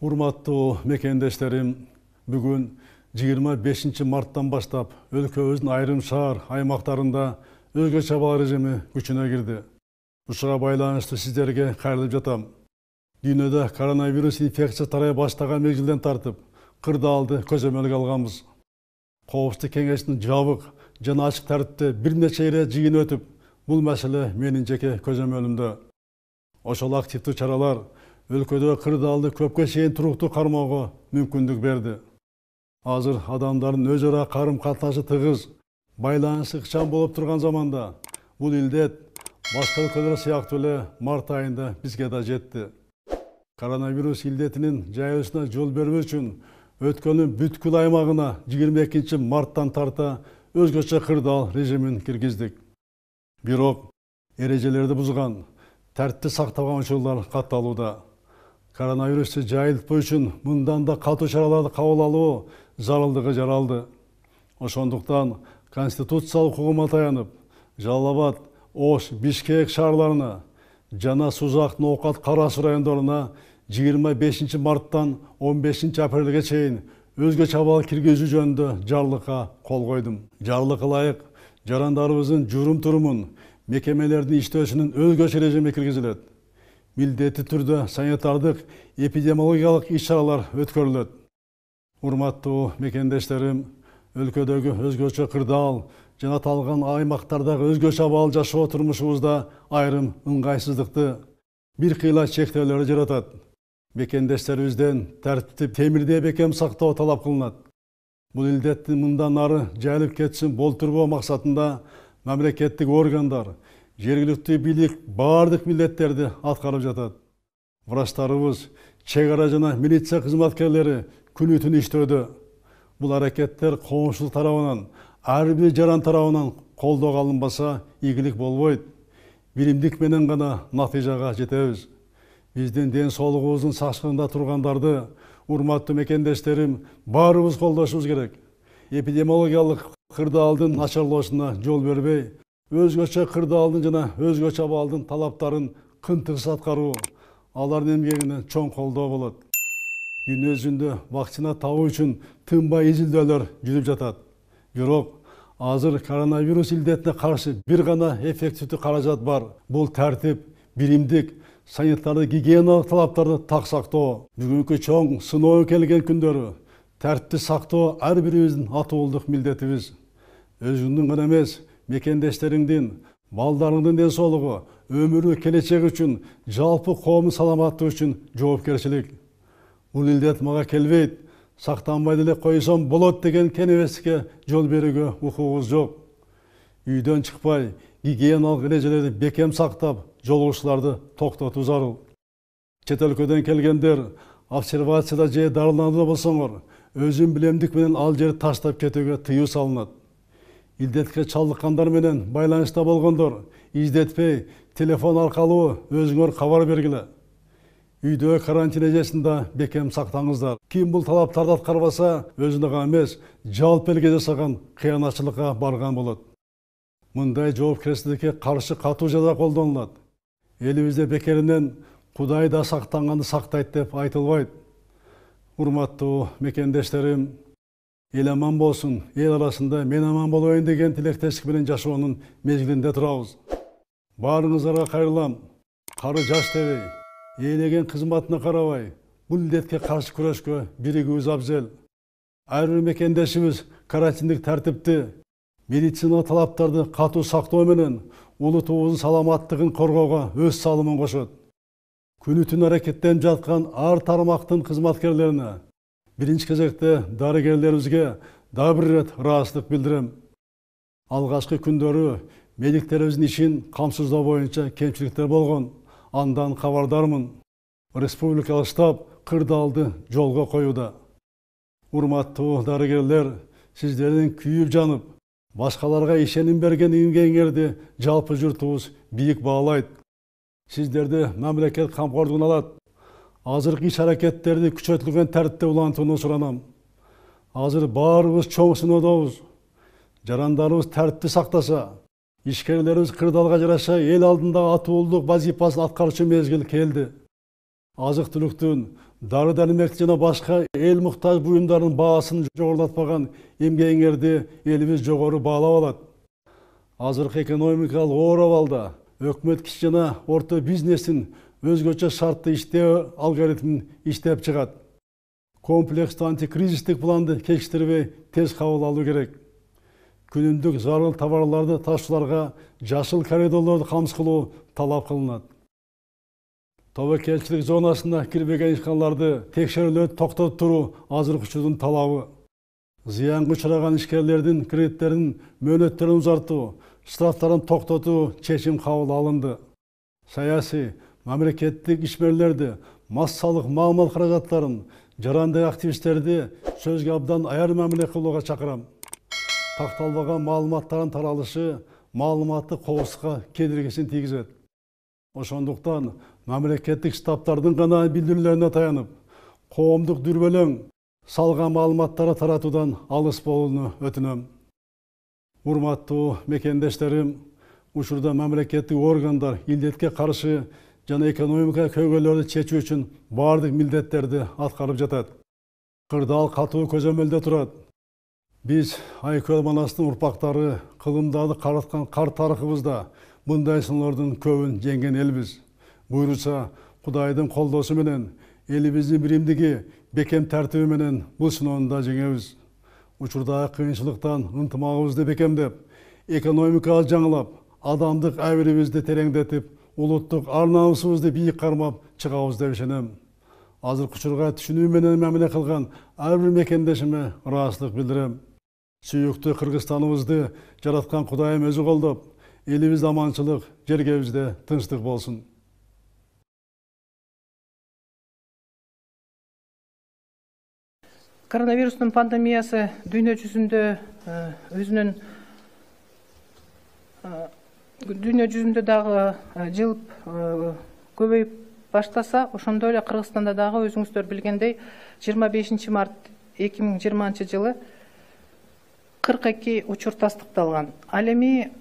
Урматтуу мекендештерим, бүгүн 25 марттан баштап өлкөбүздүн айрым шаар аймактарында өзгөчө абал режими күчүнө кирди. Ушуга байланыштуу сиздерге кайрылып жатам. Дүйнөдө коронавирус инфекция тарай баштаган мезгилден тартып, кырдаалды көзөмөлгө алганбыз. Коопсуздук кеңешинин жабык жана ачык тартипте бир нече ирет жыйын өтүп, бул маселе менин жеке көзөмөлүмдө. Ошол активдүү чаралар өлкөдө кырдаалды көпкө чейин туруктуу кармоого мүмкүндүк берди. Азыр адамдардын өз ара карым катнашы тыгыз, байланышы ыкчам болуп турган заманда бул илдет башка өлкөлөр сыяктуу эле март айында бизге да жетти. Коронавирус илдетинин жайылышына жол бербөө үчүн өткөнүн бүткүл аймагына 22 марттан тарта өзгөчө кырдаал режимин киргиздик. Бирок эрежелерди бузган, тартипти сактаган учурлар катталууда. Коронавирусту жайылтпоо үчүн мындан да катуу чараларды кабыл алуу зарылдыгы жаралды. Ошондуктан конституциялык укугума таянып, Жалал Абад, Ош, Бишкек шаарларына жана Сузак, Ноокат, Кара Суу райондоруна 25 марттан 15 апрелге чейин өзгөчө абал киргизүү жөнүндө жарлыкка кол койдум. Жарлыкка ылайык жарандарыбыздын журум-турумун, мекемелердин иштөөсүнүн өзгөчө режими киргизилет. Милдетти түрдө санитардык эпидемиологиялык иш-чаралар өткөрүлөт. Урматтуу мекендештерим, өлкөдөгү өзгөчө кырдаал жана аталган аймактардагы өзгөчө абал жашоо турмушубузда айрым ыңгайсыздыкты, бир кыйла чектөөлөрдү жаратат. Мекендештерибизден тартипти темирдей бекем сактоо талап кылынат. Бул илдетти мындан ары жайылып кетишин болтурбоо максатында мамлекеттик органдар, жергиликтүү бийлик бардык милдеттерди аткарып жатат. Врачтарыбыз, чек ара жана милиция кызматкерлери күнү түн иштөөдө. Бул аракеттер коомчулук тарабынан, ар бир жаран тарабынан колдоого алынбаса ийгилик болбойт. Биримдик менен гана натыйжага жетебиз. Биздин ден соолугубуздун сакчылыгында тургандарды, урматтуу мекендештерим, баарыбыз колдошубуз керек. Эпидемиологиялык кырдаалдын начарлоосуна жол бербей, өзгөчө кырдаалдын жана өзгөчө абалдын талаптарын кынтыксыз аткаруу, алардын эмгегине чоң колдоо болот. Дүйнө жүзүндө вакцина табуу үчүн тынбай изилдөөлөр жүрүп жатат. Бирок азыр коронавирус илдетине каршы бир гана эффективдүү каражат бар. Бул тартип, биримдик, санитардык гигиеналык талаптарды так сактоо. Бүгүнкү чоң сыноо келген күндөрү тартипти сактоо ар бирибиздин атуулдук милдетибиз. Өзүңдүн гана эмес, мекендештериңдин, балдарыңдын ден соолугу, өмүрү, келечеги үчүн, жалпы коомдун саламаттыгы үчүн жоопкерчилик. Бул илдет мага келбейт, сактанбай деле койсом болот деген кенебестикке жол берүүгө укугубуз жок. Үйдөн чыкпай, гигиеналык эрежелерди бекем сактап, жолугушууларды токтотуу зарыл. Чет өлкөдөн келгендер обсервацияда же дарыланууда болсоңор, өзүн билемдик менен ал жерди таштап кетүүгө тыюу салынат. Илдетке чалдыккандар менен байланышта болгондор издетпей, телефон аркылуу өзүңөр кабар бергиле. Үйдө карантин эжесинде бекем сактаңыздар. Ким бул талаптарды аткарбаса, өзүнө гана эмес, жалпы элге жасаган кыянатчылыкка барган болот. Мындай жоопкерчиликке каршы катуу жаза колдонулат. Элибизде бекеринен Кудай да сактанганды сактайт деп айтылбайт. Урматтуу мекендештерим, эл аман болсун, эл арасында мен аман болоюн деген тилектештик менен жашоонун мезгилинде турабыз. Баарыңыздарга кайрылам. Кары жаш дебей, ээлеген кызматына карабай, бул илдетке каршы күрөшкө биригүүбүз абзел. Ар бир мекендешибиз карантиндик тартипти, медицина талаптарды катуу сактоо менен улутубуздун саламаттыгын коргоого өз салымын кошот. Күнү түн аракеттенип жаткан ар тармактын кызматкерлерине, биринчи кезекте дарыгерлерибизге дагы бир ирет ыраазычылык билдирем. Алгачкы күндөрү медиктерибиздин ишин камсыздоо боюнча кемчиликтер болгон, андан кабардармын. Республикалык штаб кырдаалды жолго коюуда. Урматтуу дарыгерлер, сиздердин күйүп жанып, башкаларга ишеним берген эмгегиңерди жалпы журтубуз бийик баалайт. Сиздерди мамлекет камкордугуна алат. Азыркы иш-аракеттерди күчөтүлгөн тартипте улантууну суранам. Азыр баарыбыз чоң сыноодобуз. Жарандарыбыз тартипти сактаса, ишкерлерибиз кырдаалга жараша эл алдындагы атуулдук вазифасын аткарчу мезгил келди. Азык-түлүктүн, Dары-дәрмек жана башка эл муктаж буюмдардын баасын жогорулатпаган эмгегиңерди элибиз жогору баалап алат. Азыркы экономикалык оор абалда өкмөт кичи жана орто бизнестин өзгөчө шартты иштөө алгоритмин иштеп чыгат. Комплекстүү антикризистик планды кечиктирбей тез кабыл алуу керек. Күнүмдүк зарыл товарларды ташууларга жашыл коридорлорду камсыз кылуу талап кылынат. Тобокелчилик зонасына кирбеген ишканаларды текшерүүлөрдү токтотуп туруу азыркы учурдун талабы. Зыянга учураган ишкерлердин кредиттерин мөөнөттөрүн узартуу, штрафтарын токтотуу чечим кабыл алынды. Саясий, мамлекеттик ишмерлерди, массалык маалымат каражаттарын, жарандык активисттерди сөзгө абдан аяр мамиле кылууга чакырам. Такталбаган маалыматтардын таралышы маалыматтык коопсуздукка кедергисин тийгизет. Ошондуктан мамлекеттик штабтардын гана билдирүүлөрүнө таянып, коомдук дүрбөлөң салган маалыматтарды таратуудан алыс болууну өтүнөм. Урматтуу мекендештерим, учурда мамлекеттик органдар илдетке каршы жана экономика көйгөйлөрдү чечүү үчүн бардык милдеттерди аткарып жатат. Кырдаал катуу көзөмөлдө турат. Биз Айкөл Манастын урпактары кылымдарды караткан кар тарыхыбызда мындай сыноолордун көбүн жеңген элбиз. Буйруса, Кудайдын колдоосу менен элибиздин биримдиги, бекем тартиби менен бул сыноону да жеңебиз. Учурдагы кыйынчылыктан ынтымагыбызды бекемдеп, экономиканы жаңылап, адамдык абийирибизди тереңдетип, улуттук ар-намусубузду бийик кармап чыгабыз деп ишенем. Азыркы учурга түшүнүү менен мамиле кылган ар бир мекендешиме ыраазычылык билдирем. Сүйүктүү Кыргызстаныбызды жараткан Кудайым өзү колдоп, элибизде аманчылык, жергебизде тынчтык болсун. Коронавирустун пандемиясы дүйнө жүзүндө дагы жылып көбөйүп баштаса, ошондой эле Кыргызстанда дагы өзүңүздөр билгендей 25 март 2020 жылы 42 учур тастыкталган. Ал эми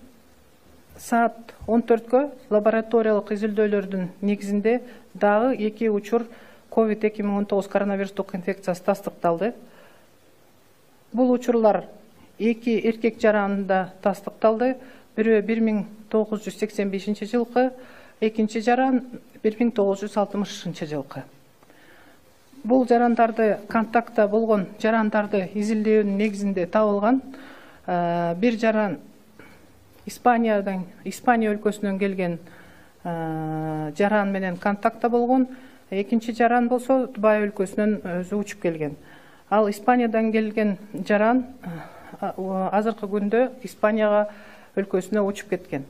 саат 14-кө лабораториялык изилдөөлөрдүн негизинде дагы 2 учур COVID-2019 коронавирустук инфекциясы тастыкталды. Бул учурлар 2 эркек жаранында тастыкталды. Бирөө 1985 жылкы, экинчи жаран 1960 жылкы. Бул жарандарды контактта болгон жарандарды изилдөөнүн негизинде табылган. Бир жаран Испания өлкөсүнөн келген жаран менен контактта болгон. Экинчи жаран болсо Дубай өлкөсүнөн өзү учуп келген. Ал Испаниядан келген жаран азыркы күндө Испанияга өлкөсүнө учуп кеткен.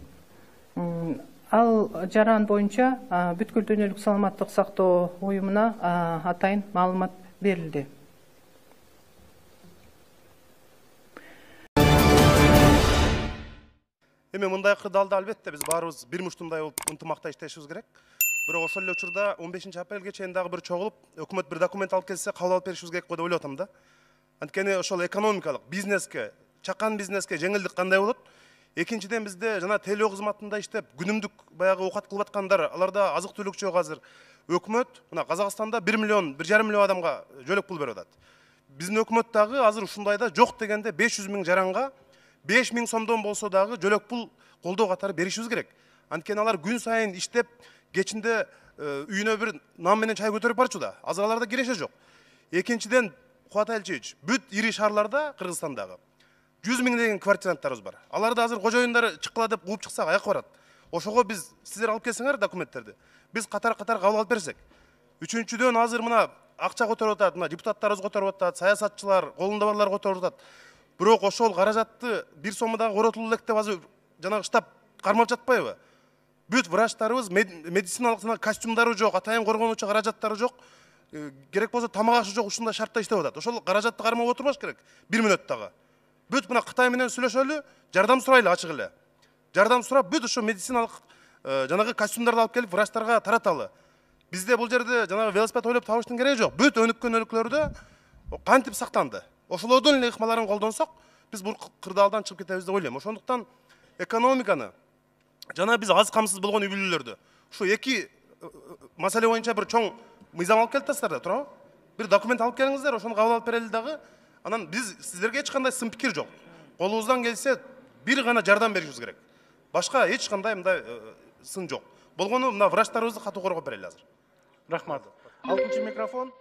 Ал жаран боюнча бүткүл дүйнөлүк саламаттык сактоо уюмуна атайын маалымат берилди. Эми мындай кырдаалда албетте биз баарыбыз бир муштумдай болуп ынтымакта иштешибиз керек. Бирок ошол эле учурда 15 апрелге чейин дагы бир чогулуп, өкмөт бир документ алып келсе, кабыл алып беришибиз керек деп ойлоп атам да. Анткени ошол экономикалык бизнеске, чакан бизнеске жеңилдик кандай болот? Экинчиден бизде жана телөө кызматында иштеп, күнүмдүк баягы оокат кылып аткандар, аларда азык түлүк жок азыр. Өкмөт мына Казакстанда 1 миллион, 1,5 миллион адамга жөлөк пул берип атат. Биздин өкмөт дагы азыр ушундайда жок дегенде 500 миң жаранга 5 миң сомдон болсо дагы жөлөк пул колдоо катары беришибиз керек. Анткени алар күн сайын иштеп, кечинде үйүнө бир нан менен чай көтөрүп барчу да. Азыр аларда киреше жок. Экинчиден, Кубат Алчевич, бүт ири шаарларда Кыргызстандагы 100 миң деген квартиранттарыбыз бар. Аларда азыр кожоюндар чыккыла деп кууп чыксак аяк барат. Ошого биз сиздер алып келсеңер документтерди. Биз катар-катар кабыл алып берсек. Үчүнчүдөн азыр мына акча көтөрүп атат, мына депутаттарыбыз көтөрүп атат, саясатчылар, колунда барлар көтөрүп атат. Бирок ошол каражатты бир сомдагы коротулуу элек деп азыр жанагы штаб кармап жатпайбы? Бүт врачтарыбыз медициналык костюмдары жок, атайын коргонуучу каражаттары жок. Керек болсо тамак ашы жок, ушундай шартта иштеп атат. Ошол каражатты кармап отурбаш керек. 1 мүнөттөгү. Бүт мына Кытай менен сүйлөшөлү, жардам сурайлы ачык эле. Жардам сурап, бүт ошо медициналык жанагы костюмдарды алып келип врачтарга тараталы. Бизде бул жерде жанагы велосипед ойлоп табыштын кереги жок. Бүт өнүккөн өлкөлөрдө кантип сактанды. Ошолордун эле ыкмаларын колдонсок, биз бул кырдаалдан чыгып кетебиз деп ойлойм. Ошондуктан экономиканы жана биз аз камсыз болгон үй бүлөлөрдү ушу 2 маселе боюнча бир чоң мыйзам алып келиптсиздер да, туурабы? Бир документ алып келиңиздер, ошону кабыл алып берели дагы. Анан биз сиздерге эч кандай сын пикир жок. Колубуздан келсе бир гана жардам беришибиз керек. Башка эч кандай мындай сын жок. Болгону мына врачтарыбызды катуу коргоп берели азыр. Рахмат. 6-микрофон.